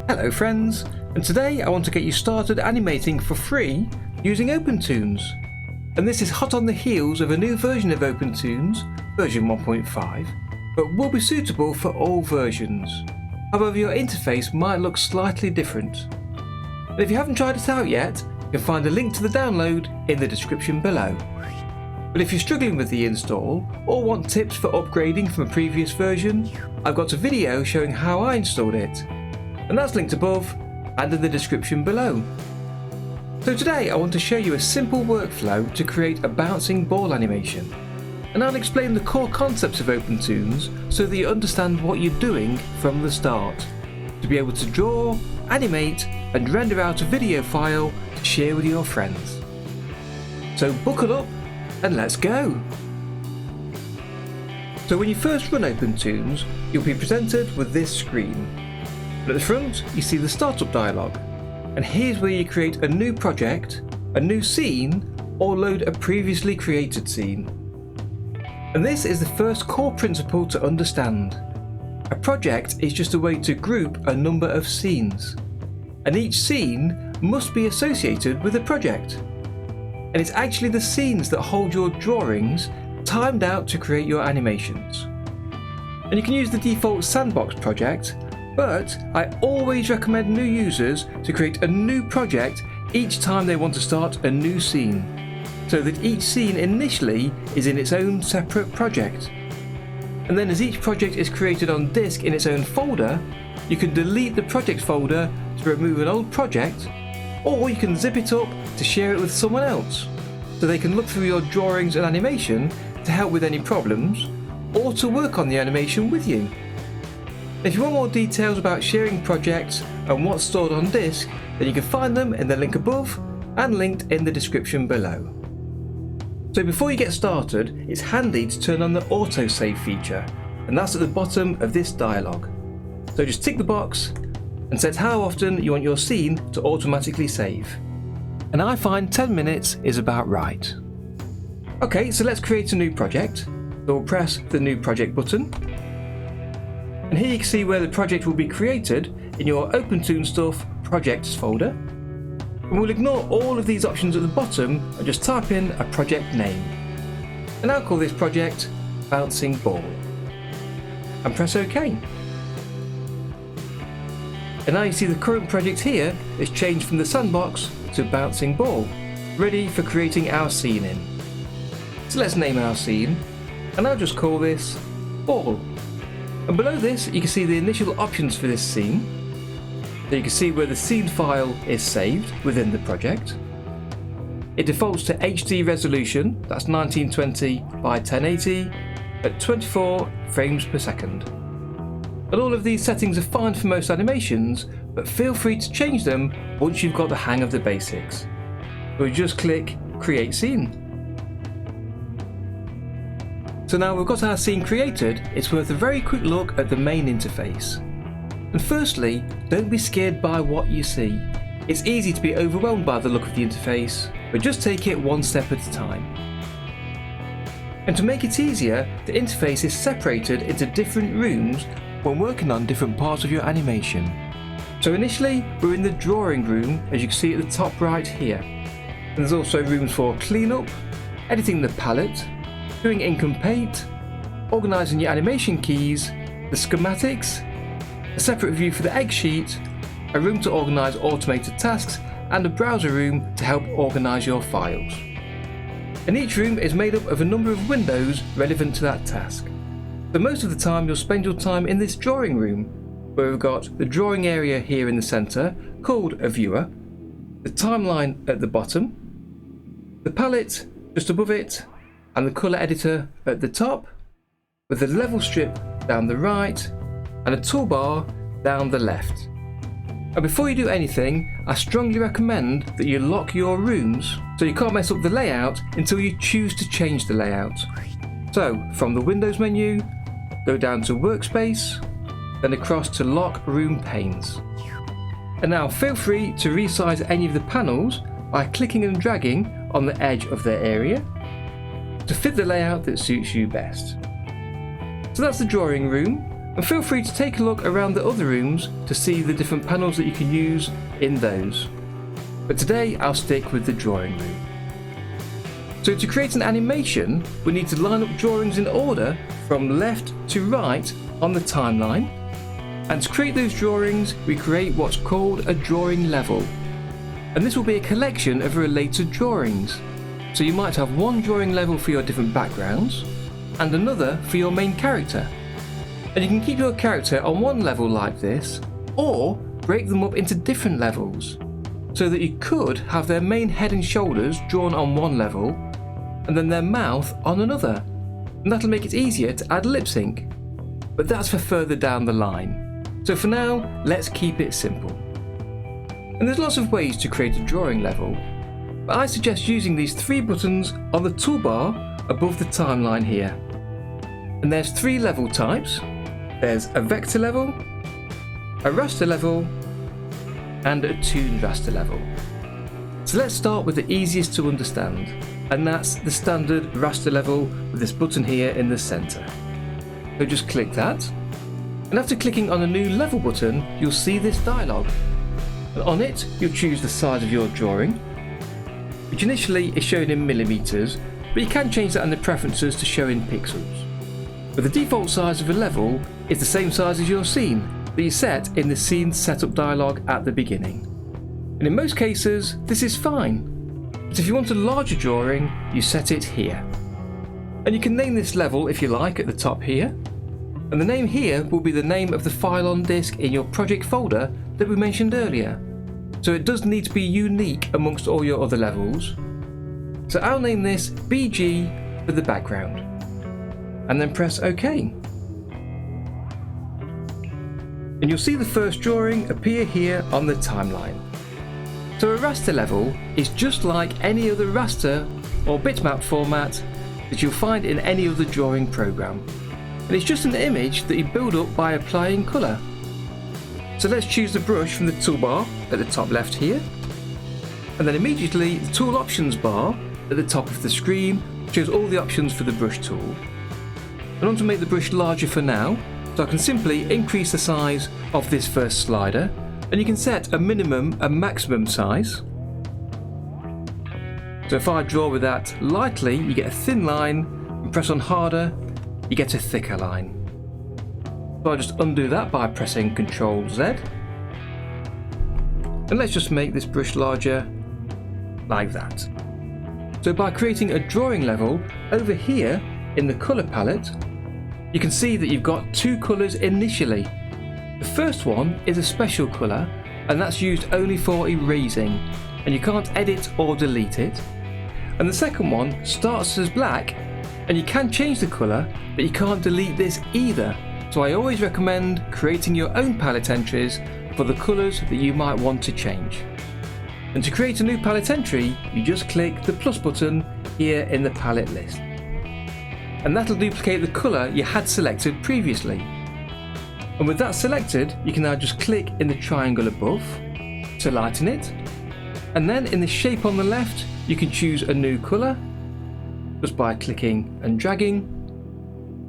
Hello friends, and today I want to get you started animating for free using OpenToonz. And this is hot on the heels of a new version of OpenToonz, version 1.5, but will be suitable for all versions. However, your interface might look slightly different. And if you haven't tried it out yet, you can find a link to the download in the description below. But if you're struggling with the install, or want tips for upgrading from a previous version, I've got a video showing how I installed it, and that's linked above and in the description below. So today I want to show you a simple workflow to create a bouncing ball animation, and I'll explain the core concepts of OpenToonz so that you understand what you're doing from the start, to be able to draw, animate and render out a video file to share with your friends. So buckle up and let's go! So when you first run OpenToonz, you'll be presented with this screen. At the front, you see the startup dialog, and here's where you create a new project, a new scene, or load a previously created scene. And this is the first core principle to understand. A project is just a way to group a number of scenes, and each scene must be associated with a project. And it's actually the scenes that hold your drawings timed out to create your animations. And you can use the default sandbox project, but I always recommend new users to create a new project each time they want to start a new scene, so that each scene initially is in its own separate project. And then as each project is created on disk in its own folder, you can delete the project folder to remove an old project, or you can zip it up to share it with someone else, so they can look through your drawings and animation to help with any problems, or to work on the animation with you. If you want more details about sharing projects and what's stored on disk, then you can find them in the link above and linked in the description below. So before you get started, it's handy to turn on the autosave feature, and that's at the bottom of this dialog. So just tick the box and set how often you want your scene to automatically save. And I find 10 minutes is about right. Okay, so let's create a new project. So we'll press the new project button. And here you can see where the project will be created in your OpenToonz Stuff projects folder. And we'll ignore all of these options at the bottom and just type in a project name. And I'll call this project Bouncing Ball. And press OK. And now you see the current project here is changed from the sandbox to Bouncing Ball, ready for creating our scene in. So let's name our scene, and I'll just call this Ball. And below this you can see the initial options for this scene. So you can see where the scene file is saved within the project. It defaults to HD resolution, that's 1920 by 1080 at 24 frames per second. And all of these settings are fine for most animations, but feel free to change them once you've got the hang of the basics. So we just click Create Scene. So now we've got our scene created, it's worth a very quick look at the main interface. And firstly, don't be scared by what you see. It's easy to be overwhelmed by the look of the interface, but just take it one step at a time. And to make it easier, the interface is separated into different rooms when working on different parts of your animation. So initially, we're in the drawing room, as you can see at the top right here. And there's also rooms for cleanup, editing the palette, doing ink and paint, organising your animation keys, the schematics, a separate view for the egg sheet, a room to organise automated tasks, and a browser room to help organise your files. And each room is made up of a number of windows relevant to that task. So most of the time you'll spend your time in this drawing room, where we've got the drawing area here in the centre, called a viewer, the timeline at the bottom, the palette just above it, and the colour editor at the top, with the level strip down the right and a toolbar down the left. And before you do anything, I strongly recommend that you lock your rooms so you can't mess up the layout until you choose to change the layout. So from the Windows menu, go down to Workspace, then across to Lock Room Panes. And now feel free to resize any of the panels by clicking and dragging on the edge of their area. to fit the layout that suits you best. So that's the drawing room, and feel free to take a look around the other rooms to see the different panels that you can use in those. But today I'll stick with the drawing room. So to create an animation, we need to line up drawings in order from left to right on the timeline. And to create those drawings, we create what's called a drawing level. And this will be a collection of related drawings. So you might have one drawing level for your different backgrounds, and another for your main character. And you can keep your character on one level like this, or break them up into different levels, so that you could have their main head and shoulders drawn on one level, and then their mouth on another. And that'll make it easier to add lip sync. But that's for further down the line. So for now, let's keep it simple. And there's lots of ways to create a drawing level, but I suggest using these 3 buttons on the toolbar above the timeline here. And there's 3 level types. There's a vector level, a raster level, and a Toonz Raster level. So let's start with the easiest to understand, and that's the standard raster level with this button here in the center. So just click that, and after clicking on a new level button, you'll see this dialog. And on it, you'll choose the size of your drawing, which initially is shown in millimeters, but you can change that in the preferences to show in pixels. But the default size of a level is the same size as your scene that you set in the scene setup dialog at the beginning. And in most cases, this is fine. But if you want a larger drawing, you set it here. And you can name this level if you like at the top here. And the name here will be the name of the file on disk in your project folder that we mentioned earlier. So it does need to be unique amongst all your other levels. So I'll name this BG for the background. And then press OK. And you'll see the first drawing appear here on the timeline. So a raster level is just like any other raster or bitmap format that you'll find in any other drawing program. And it's just an image that you build up by applying colour. So let's choose the brush from the toolbar at the top left here. And then immediately the tool options bar at the top of the screen shows all the options for the brush tool. I want to make the brush larger for now, so I can simply increase the size of this first slider, and you can set a minimum and maximum size. So if I draw with that lightly, you get a thin line, and press on harder, you get a thicker line. So I'll just undo that by pressing Ctrl+Z. And let's just make this brush larger, like that. So by creating a drawing level, over here in the colour palette, you can see that you've got 2 colours initially. The first one is a special colour, and that's used only for erasing, and you can't edit or delete it. And the second one starts as black, and you can change the colour, but you can't delete this either. So I always recommend creating your own palette entries for the colours that you might want to change. And to create a new palette entry, you just click the plus button here in the palette list. And that'll duplicate the colour you had selected previously. And with that selected, you can now just click in the triangle above to lighten it. And then in the shape on the left, you can choose a new colour just by clicking and dragging.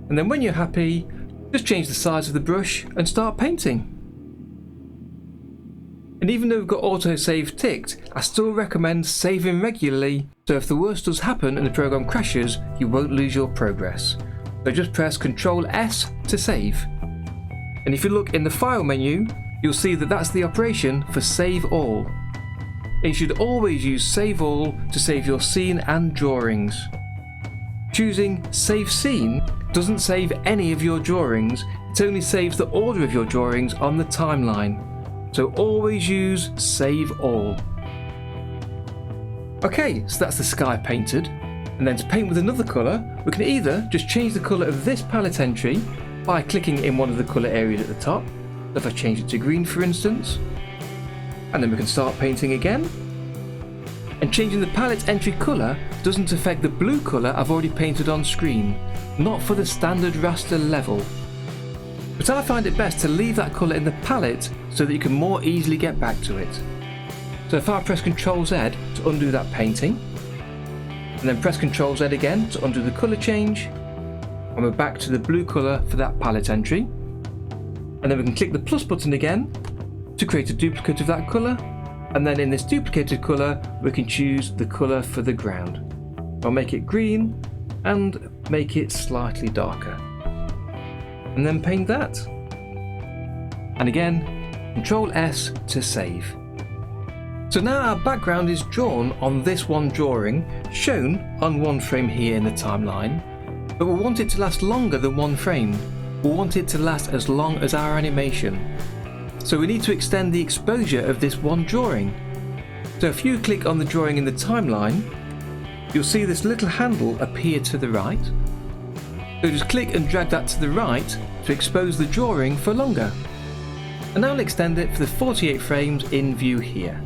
And then when you're happy, just change the size of the brush and start painting. And even though we've got autosave ticked, I still recommend saving regularly, so if the worst does happen and the program crashes, you won't lose your progress. So just press Ctrl+S to save. And if you look in the file menu, you'll see that that's the operation for save all. And you should always use save all to save your scene and drawings. Choosing save scene doesn't save any of your drawings, it only saves the order of your drawings on the timeline. So always use save all. Okay, so that's the sky painted. And then to paint with another colour, we can either just change the colour of this palette entry by clicking in one of the colour areas at the top. So if I change it to green for instance, and then we can start painting again. And changing the palette entry colour doesn't affect the blue colour I've already painted on screen, not for the standard raster level. But I find it best to leave that colour in the palette so that you can more easily get back to it. So if I press Ctrl+Z to undo that painting, and then press Ctrl+Z again to undo the colour change, and we're back to the blue colour for that palette entry. And then we can click the plus button again to create a duplicate of that colour, and then in this duplicated colour we can choose the colour for the ground. I'll make it green and make it slightly darker, and then paint that, and again Ctrl+S to save. So now our background is drawn on this one drawing, shown on one frame here in the timeline, but we want it to last longer than one frame. We want it to last as long as our animation. So we need to extend the exposure of this one drawing. So if you click on the drawing in the timeline, you'll see this little handle appear to the right. So just click and drag that to the right to expose the drawing for longer. And now I'll extend it for the 48 frames in view here.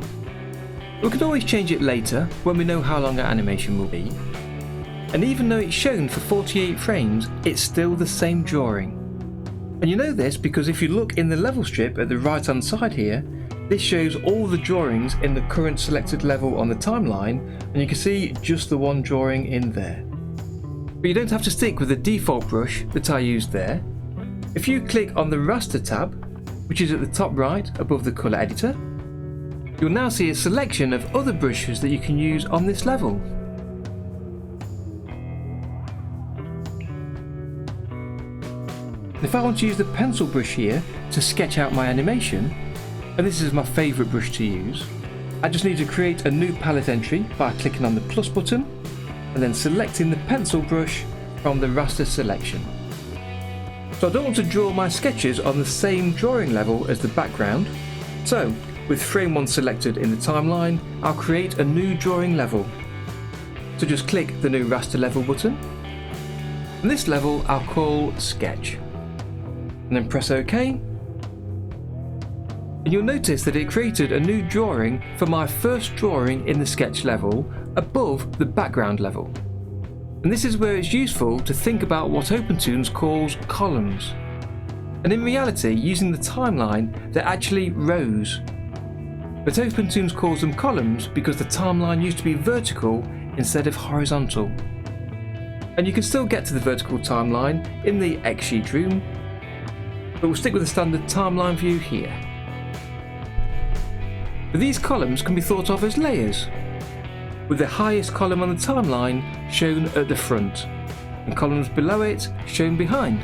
We can always change it later when we know how long our animation will be. And even though it's shown for 48 frames, it's still the same drawing. And you know this because if you look in the level strip at the right hand side here, this shows all the drawings in the current selected level on the timeline, and you can see just the one drawing in there. But you don't have to stick with the default brush that I used there. If you click on the Raster tab, which is at the top right above the colour editor, you'll now see a selection of other brushes that you can use on this level. If I want to use the pencil brush here to sketch out my animation, and this is my favourite brush to use, I just need to create a new palette entry by clicking on the plus button and then selecting the pencil brush from the raster selection. So I don't want to draw my sketches on the same drawing level as the background, so with frame 1 selected in the timeline, I'll create a new drawing level. So just click the new raster level button, and this level I'll call Sketch. And then press OK, and you'll notice that it created a new drawing for my first drawing in the sketch level above the background level. And this is where it's useful to think about what OpenToonz calls columns. And in reality, using the timeline, they're actually rows. But OpenToonz calls them columns because the timeline used to be vertical instead of horizontal. And you can still get to the vertical timeline in the X-Sheet room, but we'll stick with the standard timeline view here. But these columns can be thought of as layers, with the highest column on the timeline shown at the front, and columns below it shown behind.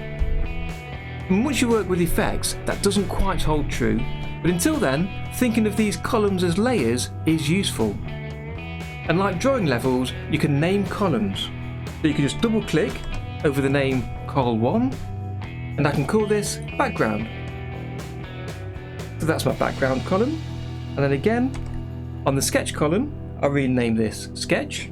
And once you work with effects, that doesn't quite hold true, but until then, thinking of these columns as layers is useful. And like drawing levels, you can name columns. So you can just double click over the name Col1, and I can call this background. So that's my background column, and then again on the sketch column I'll rename this Sketch,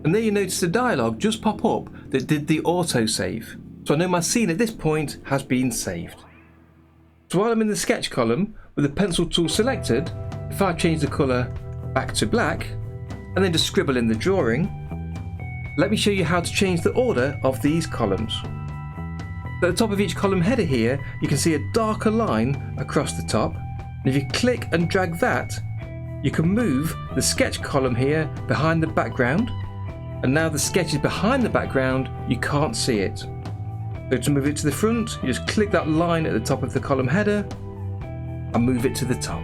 and there you notice the dialog just pop up that did the autosave, so I know my scene at this point has been saved. So while I'm in the sketch column with the pencil tool selected, if I change the colour back to black and then just scribble in the drawing, let me show you how to change the order of these columns. At the top of each column header here, you can see a darker line across the top, and if you click and drag that, you can move the sketch column here behind the background, and now the sketch is behind the background, you can't see it. So to move it to the front, you just click that line at the top of the column header and move it to the top.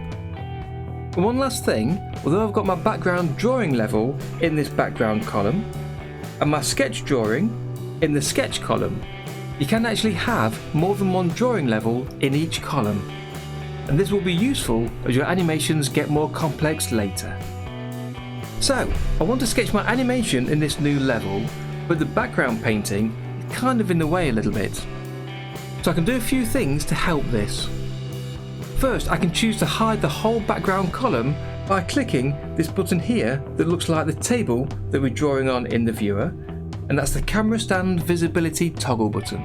And one last thing, although I've got my background drawing level in this background column, and my sketch drawing in the sketch column, you can actually have more than one drawing level in each column. And this will be useful as your animations get more complex later. So, I want to sketch my animation in this new level, but the background painting is kind of in the way a little bit. So I can do a few things to help this. First, I can choose to hide the whole background column by clicking this button here that looks like the table that we're drawing on in the viewer, and that's the camera stand visibility toggle button.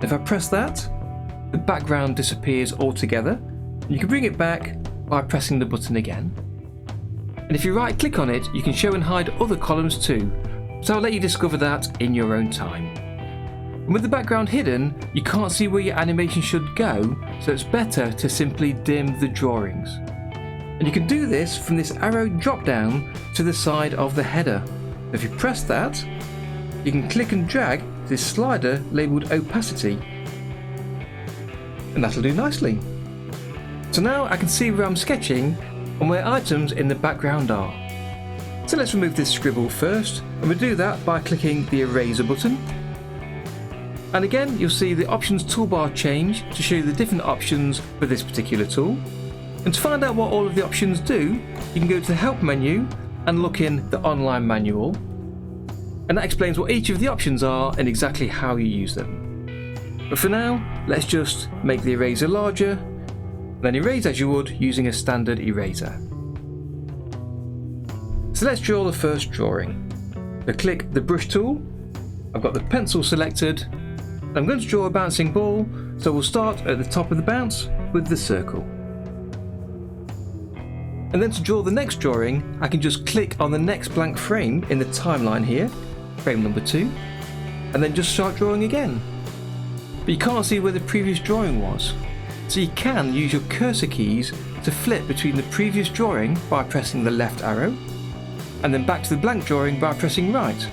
If I press that, the background disappears altogether, and you can bring it back by pressing the button again. And if you right click on it, you can show and hide other columns too, so I'll let you discover that in your own time. And with the background hidden, you can't see where your animation should go, so it's better to simply dim the drawings. And you can do this from this arrow drop down to the side of the header. If you press that, you can click and drag this slider labelled opacity, and that'll do nicely. So now I can see where I'm sketching and where items in the background are. So let's remove this scribble first, and we'll do that by clicking the eraser button. And again, you'll see the options toolbar change to show you the different options for this particular tool. And to find out what all of the options do, you can go to the help menu and look in the online manual. And that explains what each of the options are and exactly how you use them. But for now, let's just make the eraser larger, and then erase as you would using a standard eraser. So let's draw the first drawing. So click the brush tool, I've got the pencil selected, and I'm going to draw a bouncing ball, so we'll start at the top of the bounce with the circle. And then to draw the next drawing, I can just click on the next blank frame in the timeline here, frame number 2, and then just start drawing again. But you can't see where the previous drawing was, so you can use your cursor keys to flip between the previous drawing by pressing the left arrow, and then back to the blank drawing by pressing right.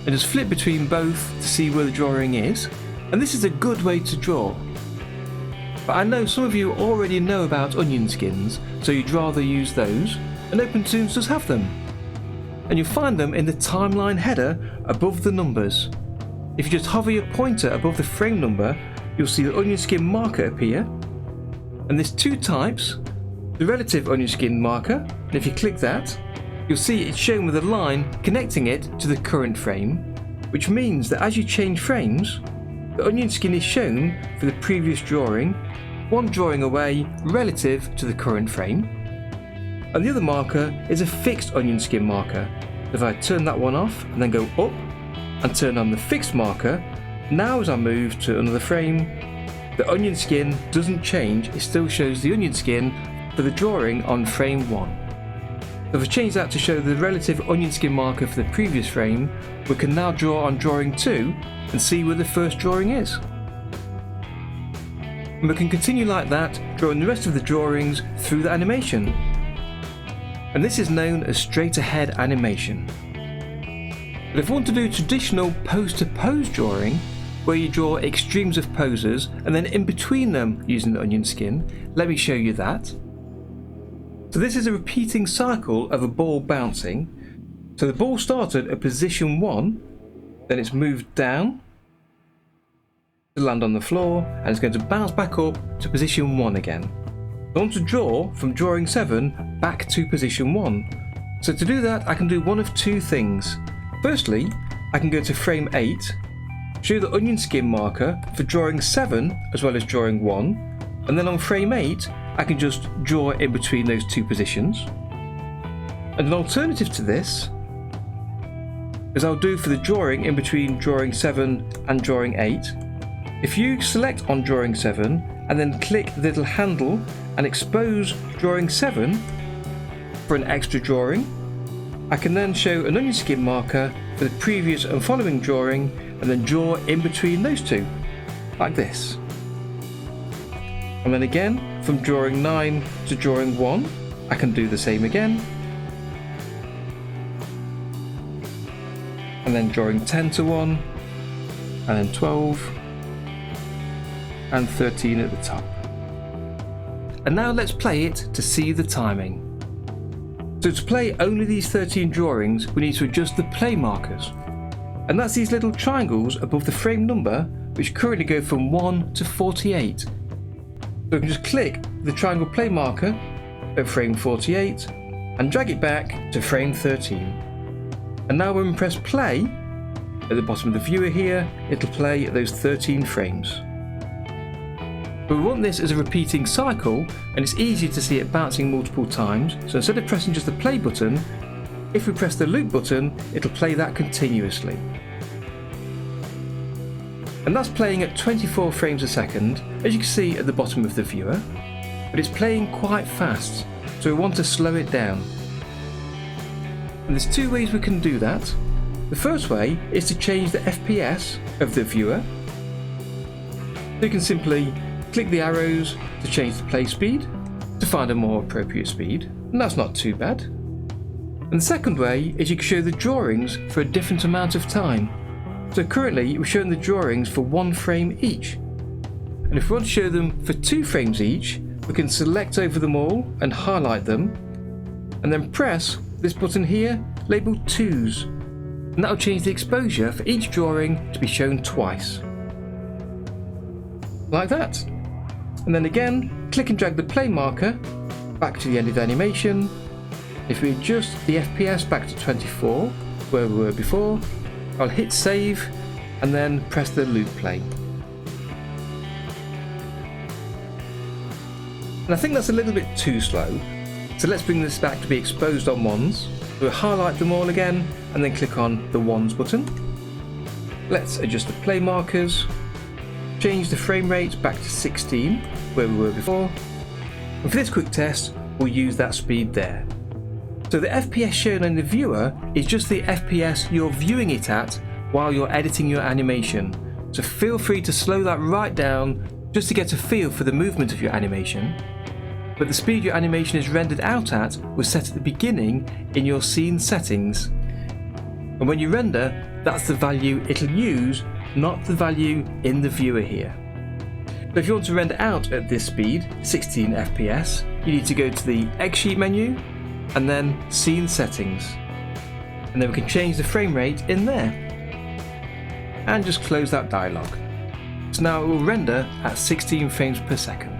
And just flip between both to see where the drawing is, and this is a good way to draw. But I know some of you already know about onion skins, so you'd rather use those, and OpenToonz does have them. And you'll find them in the timeline header above the numbers. If you just hover your pointer above the frame number, you'll see the onion skin marker appear. And there's two types, the relative onion skin marker, and if you click that, you'll see it's shown with a line connecting it to the current frame, which means that as you change frames, the onion skin is shown for the previous drawing, one drawing away relative to the current frame. And the other marker is a fixed onion skin marker. If I turn that one off and then go up and turn on the fixed marker, now as I move to another frame, the onion skin doesn't change, it still shows the onion skin for the drawing on frame 1. So if I change that to show the relative onion skin marker for the previous frame, we can now draw on drawing 2 and see where the first drawing is. And we can continue like that, drawing the rest of the drawings through the animation. And this is known as straight ahead animation. But if we want to do traditional pose to pose drawing, where you draw extremes of poses and then in between them using the onion skin, let me show you that. So this is a repeating cycle of a ball bouncing. So the ball started at position 1, then it's moved down to land on the floor, and it's going to bounce back up to position 1 again. I want to draw from drawing 7 back to position 1. So to do that, I can do one of two things. Firstly, I can go to frame 8, show the onion skin marker for drawing 7 as well as drawing 1, and then on frame 8, I can just draw in between those two positions. And an alternative to this is I'll do for the drawing in between drawing 7 and drawing 8. If you select on drawing 7 and then click the little handle and expose drawing 7 for an extra drawing, I can then show an onion skin marker for the previous and following drawing and then draw in between those two, like this. And then again, from drawing 9 to drawing 1, I can do the same again. And then drawing 10 to 1, and then 12, and 13 at the top. And now let's play it to see the timing. So to play only these 13 drawings, we need to adjust the play markers. And that's these little triangles above the frame number, which currently go from 1 to 48. So we can just click the triangle play marker at frame 48 and drag it back to frame 13. And now when we press play, at the bottom of the viewer here, it'll play those 13 frames. But we want this as a repeating cycle, and it's easy to see it bouncing multiple times, so instead of pressing just the play button, if we press the loop button, it'll play that continuously. And that's playing at 24 frames a second, as you can see at the bottom of the viewer, but it's playing quite fast, so we want to slow it down. And there's two ways we can do that. The first way is to change the FPS of the viewer. So you can simply click the arrows to change the play speed, to find a more appropriate speed, and that's not too bad. And the second way is you can show the drawings for a different amount of time. So currently we're showing the drawings for 1 frame each. And if we want to show them for 2 frames each, we can select over them all and highlight them, and then press this button here labelled 2's, and that will change the exposure for each drawing to be shown twice. Like that. And then again, click and drag the play marker back to the end of the animation. If we adjust the FPS back to 24, where we were before, I'll hit save and then press the loop play. And I think that's a little bit too slow, so let's bring this back to be exposed on ones. We'll highlight them all again and then click on the ones button. Let's adjust the play markers, change the frame rate back to 16, where we were before, and for this quick test we'll use that speed there. So the FPS shown in the viewer is just the FPS you're viewing it at while you're editing your animation, so feel free to slow that right down just to get a feel for the movement of your animation. But the speed your animation is rendered out at was set at the beginning in your scene settings, and when you render, that's the value it'll use, not the value in the viewer here. So if you want to render out at this speed, 16 FPS, you need to go to the X sheet menu and then scene settings, and then we can change the frame rate in there and just close that dialog. So now it will render at 16 frames per second.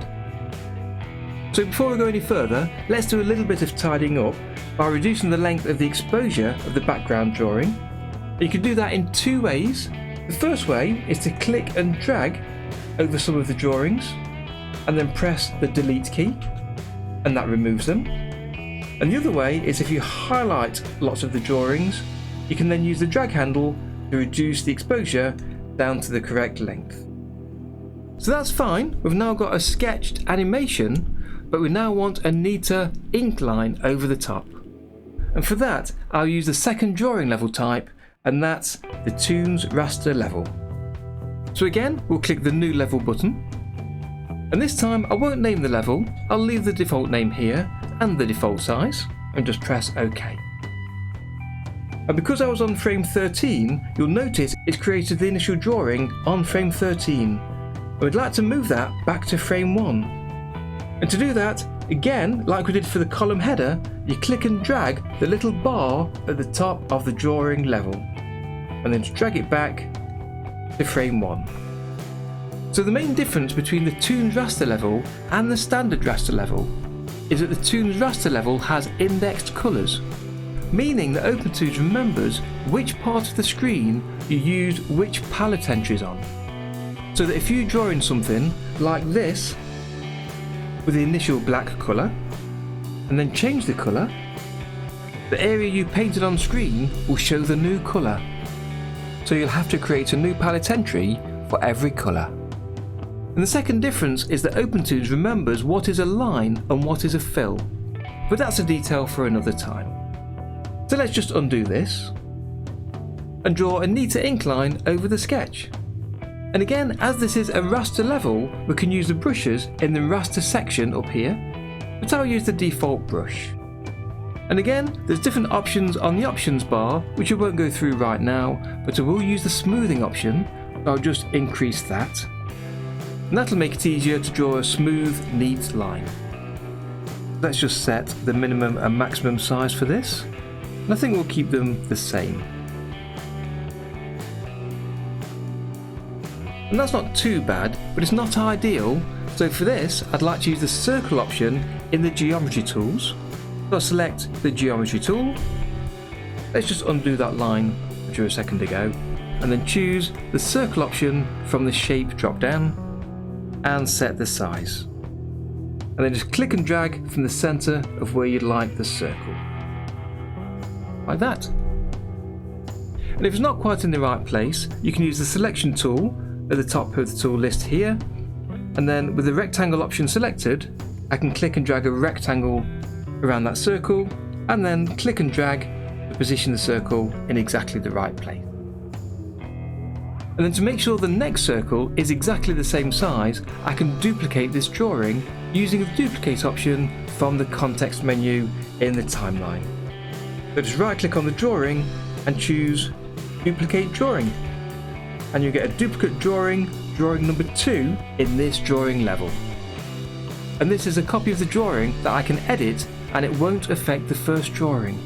So before we go any further, let's do a little bit of tidying up by reducing the length of the exposure of the background drawing. You can do that in 2 ways. The first way is to click and drag over some of the drawings and then press the delete key, and that removes them. And the other way is if you highlight lots of the drawings, you can then use the drag handle to reduce the exposure down to the correct length. So that's fine, we've now got a sketched animation, but we now want a neater ink line over the top. And for that, I'll use the second drawing level type, and that's the Toonz Raster level. So again, we'll click the new level button, and this time I won't name the level, I'll leave the default name here and the default size, and just press OK. And because I was on frame 13, you'll notice it's created the initial drawing on frame 13. And we'd like to move that back to frame 1. And to do that, again, like we did for the column header, you click and drag the little bar at the top of the drawing level, and then drag it back to frame 1. So the main difference between the Toonz Raster level and the standard raster level is that the Toonz Raster level has indexed colours, meaning that OpenToonz remembers which part of the screen you used which palette entries on. So that if you draw in something like this with the initial black colour and then change the colour, the area you painted on screen will show the new colour. So you'll have to create a new palette entry for every colour. And the second difference is that OpenToonz remembers what is a line and what is a fill, but that's a detail for another time. So let's just undo this and draw a neater ink line over the sketch. And again, as this is a raster level, we can use the brushes in the raster section up here, but I'll use the default brush. And again, there's different options on the options bar, which I won't go through right now, but I will use the smoothing option. I'll just increase that, and that'll make it easier to draw a smooth, neat line. Let's just set the minimum and maximum size for this, and I think we'll keep them the same. And that's not too bad, but it's not ideal, so for this I'd like to use the circle option in the geometry tools. So I'll select the geometry tool, let's just undo that line I drew a second ago, and then choose the circle option from the shape drop down and set the size. And then just click and drag from the centre of where you'd like the circle. Like that. And if it's not quite in the right place, you can use the selection tool at the top of the tool list here, and then with the rectangle option selected, I can click and drag a rectangle around that circle, and then click and drag to position the circle in exactly the right place. And then to make sure the next circle is exactly the same size, I can duplicate this drawing using the duplicate option from the context menu in the timeline. So just right click on the drawing and choose duplicate drawing. And you get a duplicate drawing, drawing number 2 in this drawing level. And this is a copy of the drawing that I can edit and it won't affect the first drawing.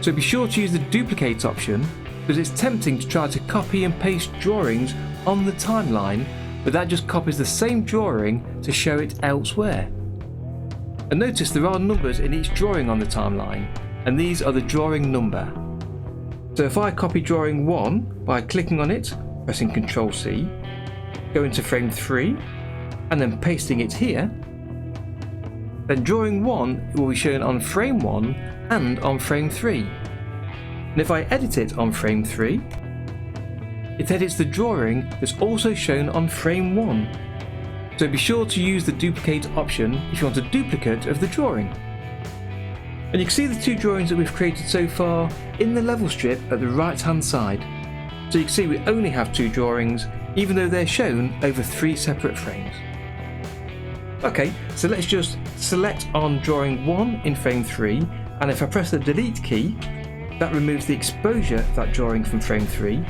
So be sure to use the duplicate option because it's tempting to try to copy and paste drawings on the timeline, but that just copies the same drawing to show it elsewhere. And notice there are numbers in each drawing on the timeline, and these are the drawing number. So if I copy drawing 1 by clicking on it, pressing Ctrl+C, go into frame 3, and then pasting it here, then drawing 1 will be shown on frame 1 and on frame 3. And if I edit it on frame 3, it edits the drawing that's also shown on frame 1. So be sure to use the duplicate option if you want a duplicate of the drawing. And you can see the 2 drawings that we've created so far in the level strip at the right hand side. So you can see we only have 2 drawings even though they're shown over 3 separate frames. Okay, so let's just select on drawing 1 in frame 3, and if I press the delete key, that removes the exposure of that drawing from frame 3.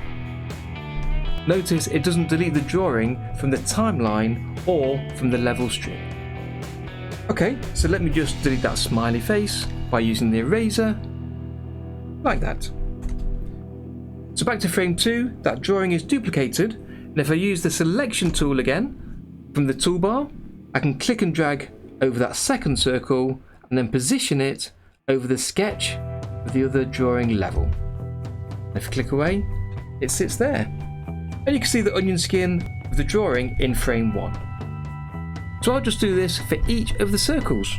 Notice it doesn't delete the drawing from the timeline or from the level strip. Okay, so let me just delete that smiley face by using the eraser, like that. So back to frame 2, that drawing is duplicated, and if I use the selection tool again, from the toolbar, I can click and drag over that second circle and then position it over the sketch of the other drawing level. If I click away, it sits there. And you can see the onion skin of the drawing in frame 1. So I'll just do this for each of the circles.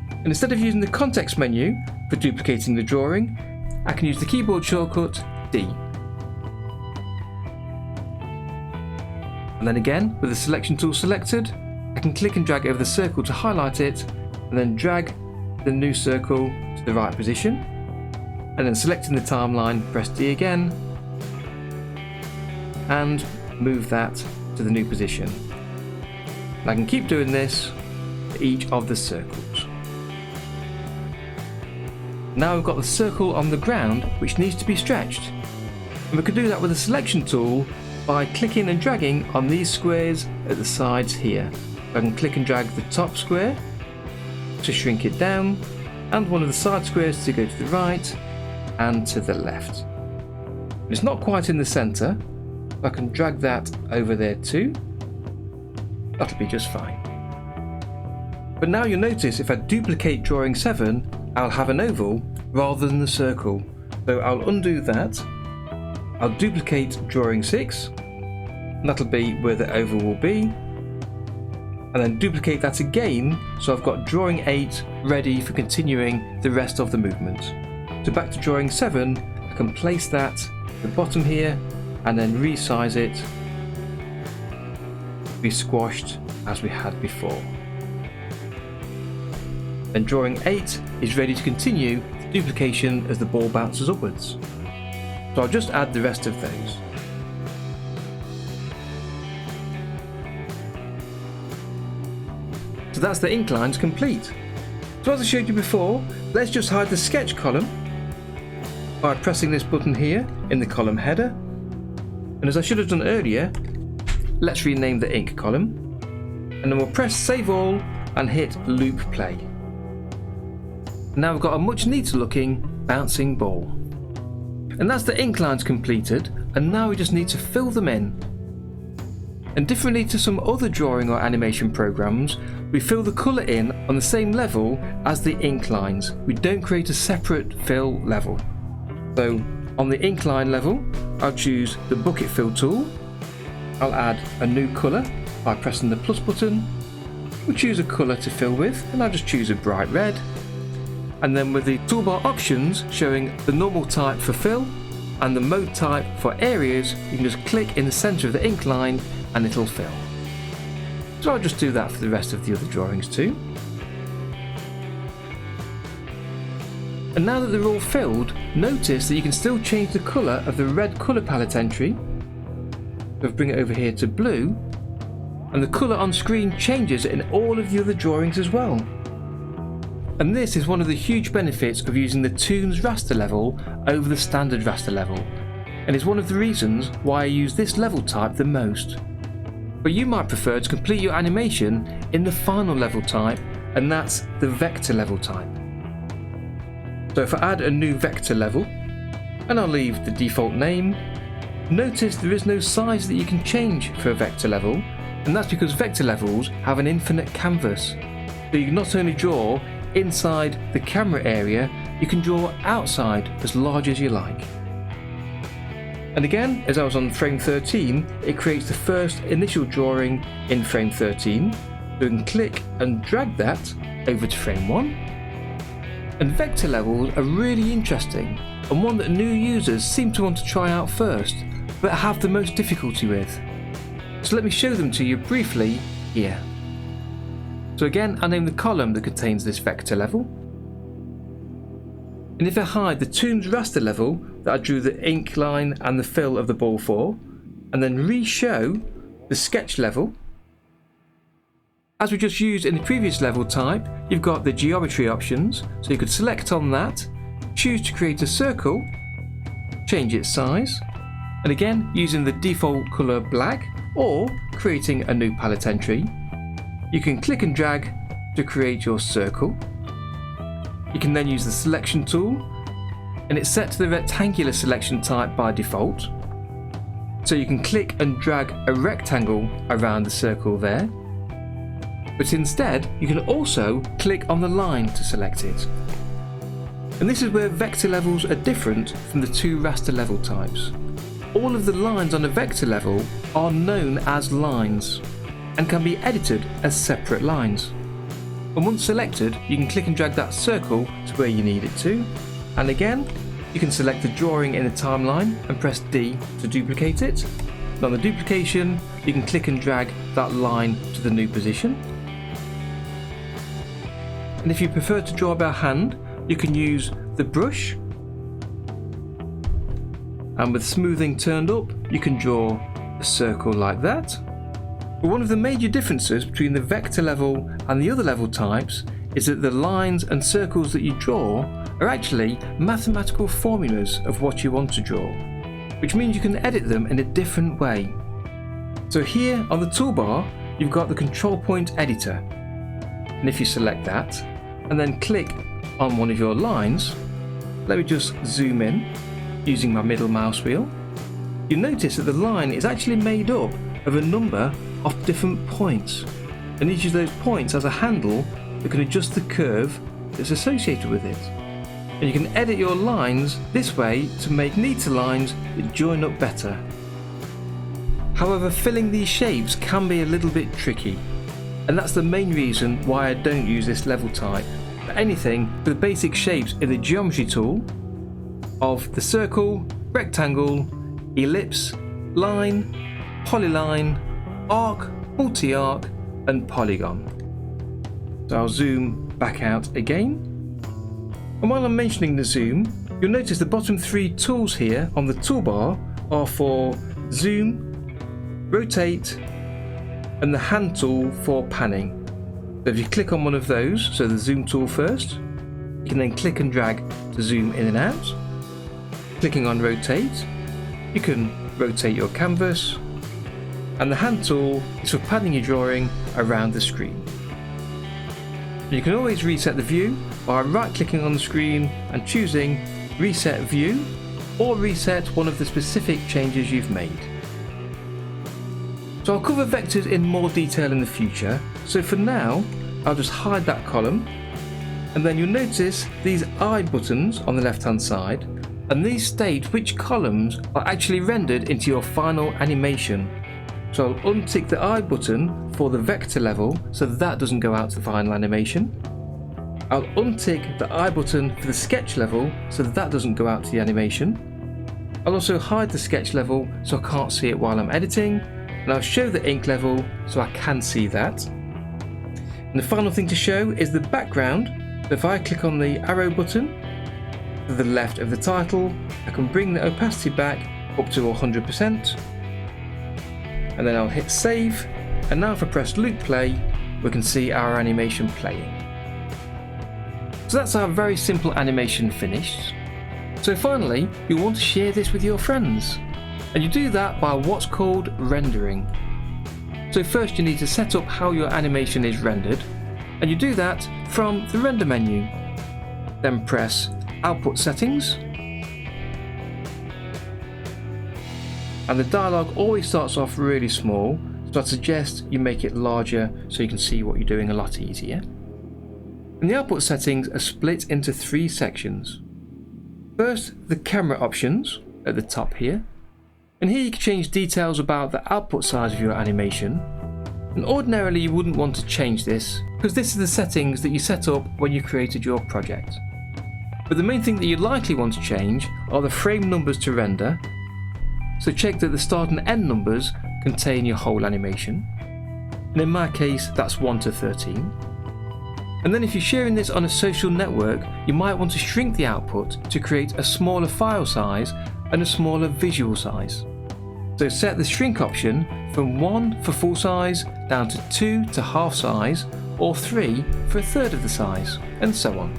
And instead of using the context menu for duplicating the drawing, I can use the keyboard shortcut D. And then again, with the selection tool selected, I can click and drag over the circle to highlight it, and then drag the new circle to the right position, and then selecting the timeline, press D again, and move that to the new position. And I can keep doing this for each of the circles. Now we've got the circle on the ground which needs to be stretched, and we can do that with the selection tool by clicking and dragging on these squares at the sides here. I can click and drag the top square to shrink it down, and one of the side squares to go to the right and to the left. It's not quite in the centre, I can drag that over there too. That'll be just fine. But now you'll notice if I duplicate drawing 7, I'll have an oval rather than the circle. So I'll undo that, I'll duplicate drawing 6, and that'll be where the oval will be, and then duplicate that again, so I've got drawing 8 ready for continuing the rest of the movement. So back to drawing 7, I can place that at the bottom here and then resize it to be squashed as we had before. Then drawing 8 is ready to continue the duplication as the ball bounces upwards. So I'll just add the rest of those. So that's the ink lines complete. So as I showed you before, let's just hide the sketch column by pressing this button here in the column header. And as I should have done earlier, let's rename the ink column. And then we'll press save all and hit loop play. Now we've got a much neater looking bouncing ball. And that's the ink lines completed, and now we just need to fill them in. And differently to some other drawing or animation programs, we fill the colour in on the same level as the ink lines. We don't create a separate fill level. So on the ink line level, I'll choose the bucket fill tool. I'll add a new colour by pressing the plus button. We'll choose a colour to fill with, and I'll just choose a bright red. And then with the toolbar options showing the normal type for fill and the mode type for areas, you can just click in the centre of the ink line and it'll fill. So I'll just do that for the rest of the other drawings too. And now that they're all filled, notice that you can still change the colour of the red colour palette entry. So bring it over here to blue, and the colour on screen changes in all of the other drawings as well. And this is one of the huge benefits of using the Toonz Raster level over the standard raster level, and is one of the reasons why I use this level type the most. But you might prefer to complete your animation in the final level type, and that's the vector level type. So if I add a new vector level, and I'll leave the default name, notice there is no size that you can change for a vector level, and that's because vector levels have an infinite canvas. So you can not only draw inside the camera area, you can draw outside as large as you like. And again, as I was on frame 13, it creates the first initial drawing in frame 13, so we can click and drag that over to frame 1. And vector levels are really interesting, and one that new users seem to want to try out first, but have the most difficulty with. So let me show them to you briefly here. So again, I name the column that contains this vector level. And if I hide the Toonz Raster level that I drew the ink line and the fill of the ball for, and then re-show the sketch level, as we just used in the previous level type, you've got the geometry options, so you could select on that, choose to create a circle, change its size, and again using the default colour black or creating a new palette entry, you can click and drag to create your circle. You can then use the selection tool, and it's set to the rectangular selection type by default, so you can click and drag a rectangle around the circle there. But instead, you can also click on the line to select it. And this is where vector levels are different from the two raster level types. All of the lines on a vector level are known as lines and can be edited as separate lines. And once selected, you can click and drag that circle to where you need it to. And again, you can select the drawing in the timeline and press D to duplicate it. And on the duplication, you can click and drag that line to the new position. And if you prefer to draw by hand, you can use the brush, and with smoothing turned up, you can draw a circle like that. But one of the major differences between the vector level and the other level types is that the lines and circles that you draw are actually mathematical formulas of what you want to draw, which means you can edit them in a different way. So here on the toolbar, you've got the control point editor, and if you select that and then click on one of your lines, let me just zoom in using my middle mouse wheel, you'll notice that the line is actually made up of a number of different points, and each of those points has a handle that can adjust the curve that's associated with it. And you can edit your lines this way to make neater lines that join up better. However, filling these shapes can be a little bit tricky, and that's the main reason why I don't use this level type. For anything for the basic shapes in the geometry tool of the circle, rectangle, ellipse, line, polyline, arc, multi-arc and polygon. So I'll zoom back out again. And while I'm mentioning the zoom, you'll notice the bottom three tools here on the toolbar are for zoom, rotate and the hand tool for panning. So if you click on one of those, so the zoom tool first, you can then click and drag to zoom in and out. Clicking on rotate, you can rotate your canvas, and the hand tool is for panning your drawing around the screen. You can always reset the view by right clicking on the screen and choosing reset view or reset one of the specific changes you've made. So I'll cover vectors in more detail in the future, so for now I'll just hide that column, and then you'll notice these eye buttons on the left hand side, and these state which columns are actually rendered into your final animation. So I'll untick the eye button for the vector level so that doesn't go out to the final animation. I'll untick the eye button for the sketch level so that doesn't go out to the animation. I'll also hide the sketch level so I can't see it while I'm editing, and I'll show the ink level so I can see that. And the final thing to show is the background. So if I click on the arrow button to the left of the title, I can bring the opacity back up to 100%. and then I'll hit save, and now if I press loop play, we can see our animation playing. So that's our very simple animation finished. So finally, you want to share this with your friends, and you do that by what's called rendering. So first you need to set up how your animation is rendered, and you do that from the render menu. Then press output settings, and the dialog always starts off really small, so I'd suggest you make it larger so you can see what you're doing a lot easier. And the output settings are split into 3 sections. First, the camera options at the top here, and here you can change details about the output size of your animation, and ordinarily you wouldn't want to change this because this is the settings that you set up when you created your project. But the main thing that you likely want to change are the frame numbers to render, so check that the start and end numbers contain your whole animation, and in my case that's 1 to 13. And then if you're sharing this on a social network, you might want to shrink the output to create a smaller file size and a smaller visual size. So set the shrink option from 1 for full size down to 2 to half size, or 3 for a third of the size, and so on.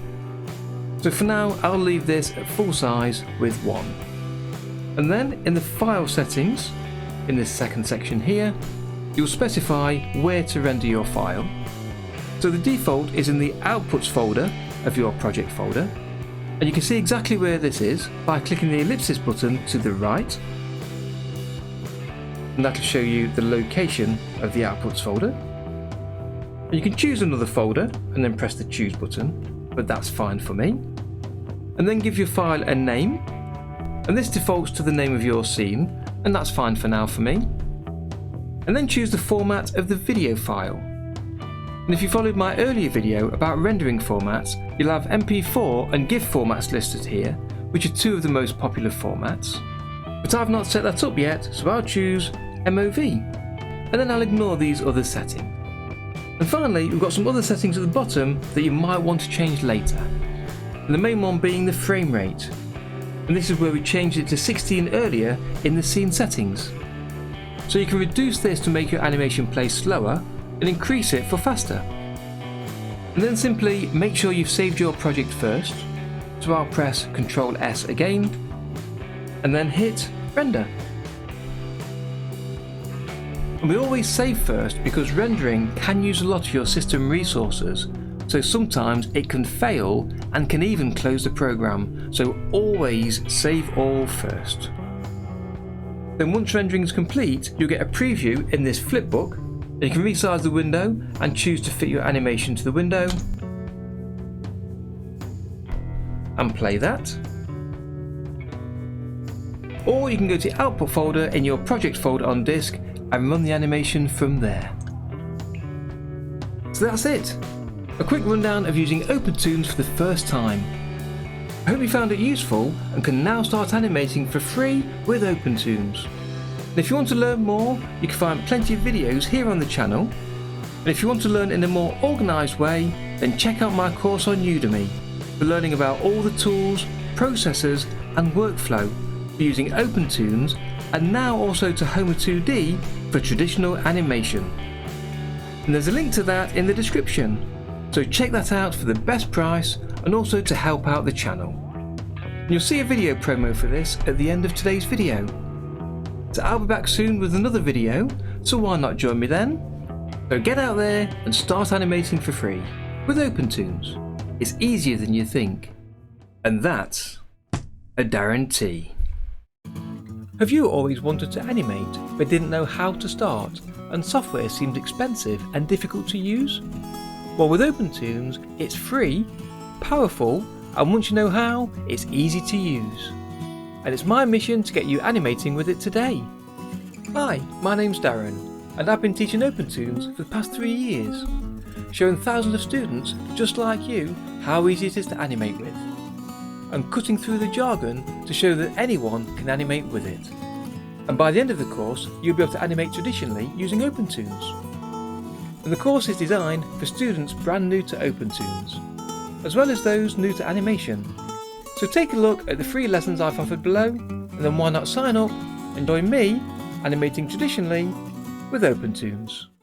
So for now I'll leave this at full size with 1. And then in the file settings, in this second section here, you'll specify where to render your file. So the default is in the outputs folder of your project folder, and you can see exactly where this is by clicking the ellipsis button to the right, and that'll show you the location of the outputs folder. And you can choose another folder and then press the choose button, but that's fine for me. And then give your file a name, and this defaults to the name of your scene, and that's fine for now for me. And then choose the format of the video file. And if you followed my earlier video about rendering formats, you'll have MP4 and GIF formats listed here, which are 2 of the most popular formats. But I've not set that up yet, so I'll choose MOV, and then I'll ignore these other settings. And finally, we've got some other settings at the bottom that you might want to change later. And the main one being the frame rate. And this is where we changed it to 16 earlier in the scene settings. So you can reduce this to make your animation play slower, and increase it for faster. And then simply make sure you've saved your project first, so I'll press Ctrl+S again, and then hit render. And we always save first because rendering can use a lot of your system resources, so sometimes it can fail and can even close the program, so always save all first. Then once rendering is complete, you'll get a preview in this flipbook. You can resize the window and choose to fit your animation to the window and play that. Or you can go to the output folder in your project folder on disk and run the animation from there. So that's it. A quick rundown of using OpenToonz for the first time. I hope you found it useful and can now start animating for free with OpenToonz. And if you want to learn more, you can find plenty of videos here on the channel. And if you want to learn in a more organised way, then check out my course on Udemy for learning about all the tools, processes and workflow for using OpenToonz, and now also to Homer 2D for traditional animation. And there's a link to that in the description, so check that out for the best price and also to help out the channel. And you'll see a video promo for this at the end of today's video. So I'll be back soon with another video, so why not join me then? So get out there and start animating for free with OpenToonz. It's easier than you think. And that's a guarantee. Have you always wanted to animate but didn't know how to start, and software seemed expensive and difficult to use? Well, with OpenToonz, it's free, powerful, and once you know how, it's easy to use. And it's my mission to get you animating with it today. Hi, my name's Darren, and I've been teaching OpenToonz for the past 3 years, showing thousands of students just like you how easy it is to animate with. I'm cutting through the jargon to show that anyone can animate with it. And by the end of the course, you'll be able to animate traditionally using OpenToonz. And the course is designed for students brand new to OpenToonz, as well as those new to animation. So take a look at the free lessons I've offered below, and then why not sign up and join me animating traditionally with OpenToonz.